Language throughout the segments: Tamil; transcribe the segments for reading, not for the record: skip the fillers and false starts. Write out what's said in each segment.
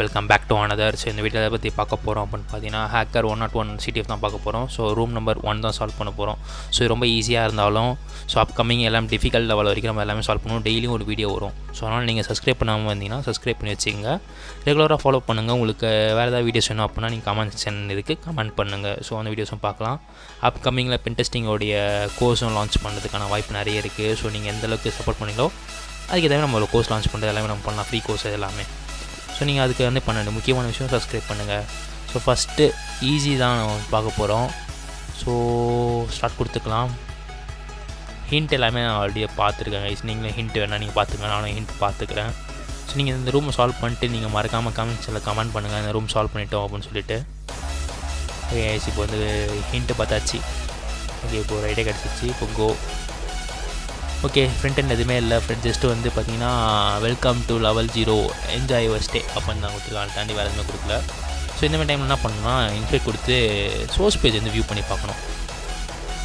Welcome back to another. So இந்த வீடியோவில் பற்றி பார்க்க போகிறோம் அப்படின்னு பார்த்தீங்கன்னா ஹேக்கர் 101 CTF தான் பார்க்க போகிறோம். ஸோ ரூம் நம்பர் 1 தான் சால்வ் பண்ண போகிறோம். ஸோ இது ரொம்ப ஈஸியாக இருந்தாலும் ஸோ அப்கமிங் எல்லாம் டிஃபிகல்ட் லெவல் வரைக்கும் நம்ம எல்லாமே சால்வ் பண்ணுவோம். டெய்லியும் ஒரு வீடியோ வரும். ஸோ அதனால் நீங்கள் சப்ஸ்கிரைப் பண்ணாமல் வந்தீங்கன்னா சப்ஸ்கிரைப் பண்ணி வச்சுங்க. ரெகுலராக ஃபாலோ பண்ணுங்கள். உங்களுக்கு வேறு ஏதாவது வீடியோஸ் வேணும் அப்படின்னா நீங்கள் கமெண்ட் செக்ஷன் இருக்குது, கமெண்ட் பண்ணுங்கள். ஸோ அந்த வீடியோஸும் பார்க்கலாம். அப்கமிங்கில் பின்டெஸ்டிங்கோடைய கோர்ஸும் லான்ச் பண்ணுறதுக்கான வாய்ப்பு நிறைய இருக்குது. ஸோ நீங்கள் எந்தளவுக்கு சப்போர்ட் பண்ணீங்களோ அதுக்கு எதாவது நம்ம ஒரு கோர்ஸ் லான்ச் பண்ணுறது எல்லாமே நம்ம பண்ணலாம். ஃப்ரீ கோர்ஸ் எல்லாமே. ஸோ நீங்கள் அதுக்கு வந்து பண்ணணும். முக்கியமான விஷயம் சப்ஸ்கிரைப் பண்ணுங்கள். ஸோ ஃபஸ்ட்டு ஈஸி தான் நம்ம பார்க்க போகிறோம். ஸோ ஸ்டார்ட் கொடுத்துக்கலாம். ஹிண்ட் எல்லாமே நான் ஆல்ரெடி பார்த்துருக்கேன். நீங்களே ஹிண்ட் வேணால் நீங்கள் பார்த்துக்கலாம், நானும் ஹிண்ட் பார்த்துக்கிறேன். ஸோ நீங்கள் இந்த ரூமை சால்வ் பண்ணிட்டு நீங்கள் மறக்காமல் கமெண்ட்ஸில் கமெண்ட் பண்ணுங்கள் இந்த ரூம் சால்வ் பண்ணிட்டோம் அப்படின்னு சொல்லிட்டு. ஓகே, இப்போ வந்து ஹிண்ட்டு பார்த்தாச்சு. ஓகே, இப்போ ஒரு ஐடியா கிடச்சிச்சு. இப்போ கோ. ஓகே, ஃப்ரண்ட் எண்ட் எதுவுமே இல்லை. ஃப்ரெண்ட் ஜஸ்ட்டு வந்து பார்த்தீங்கன்னா welcome to level 0 enjoy your stay அப்படின்னு தான் கொடுத்துருக்காங்க. தாண்டி வேறு எதுவுமே கொடுக்கல. ஸோ இந்த மாதிரி டைமில் என்ன பண்ணணும்னா இன்ஃபைட் கொடுத்து சோர்ஸ் பேஜ் வந்து வியூ பண்ணி பார்க்கணும்.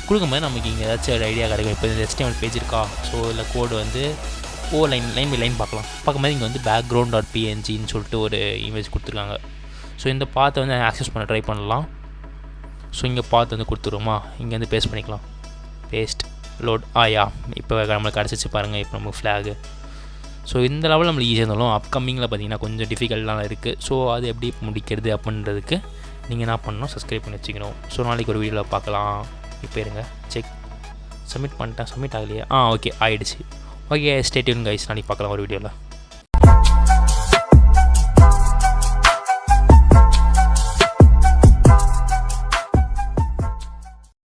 கொடுக்கும்போது நமக்கு இங்கே ஏதாச்சும் ஒரு ஐடியா கிடைக்கும். இப்போ இந்த HTML பேஜ் இருக்கா, ஸோ இல்லை கோடு வந்து லைன் பை லைன் பார்க்கலாம். பார்க்கும்போது இங்கே வந்து background.pngன்னு சொல்லிட்டு ஒரு இமேஜ் கொடுத்துருக்காங்க. ஸோ இந்த பாத்தை வந்து ஆக்சஸ் பண்ண ட்ரை பண்ணலாம். ஸோ இங்கே பாத்து வந்து கொடுத்துருவோமா, இங்கே வந்து பேஸ்ட் பண்ணிக்கலாம். பேஸ்ட் லோட் யா, இப்போ நம்மளுக்கு கிடச்சிச்சு பாருங்கள். இப்போ நமக்கு ஃப்ளாகு. ஸோ இந்த லெவலில் நம்மளுக்கு ஈஸியாக இருந்தாலும் அப்கமிங்கில் பார்த்தீங்கன்னா கொஞ்சம் டிஃபிகல்ட்டாக இருக்குது. ஸோ அது எப்படி முடிக்கிறது அப்படின்றதுக்கு நீங்கள் என்ன பண்ணணும், சப்ஸ்கிரைப் பண்ணி வச்சுக்கணும். ஸோ நாளைக்கு ஒரு வீடியோவில் பார்க்கலாம். இப்போ இருங்க, செக் சப்மிட் பண்ணிட்டேன். சப்மிட் ஆகலையே? ஓகே, ஆகிடுச்சு. Okay, stay tune guys. நாளைக்கு பார்க்கலாம் ஒரு வீடியோவில்.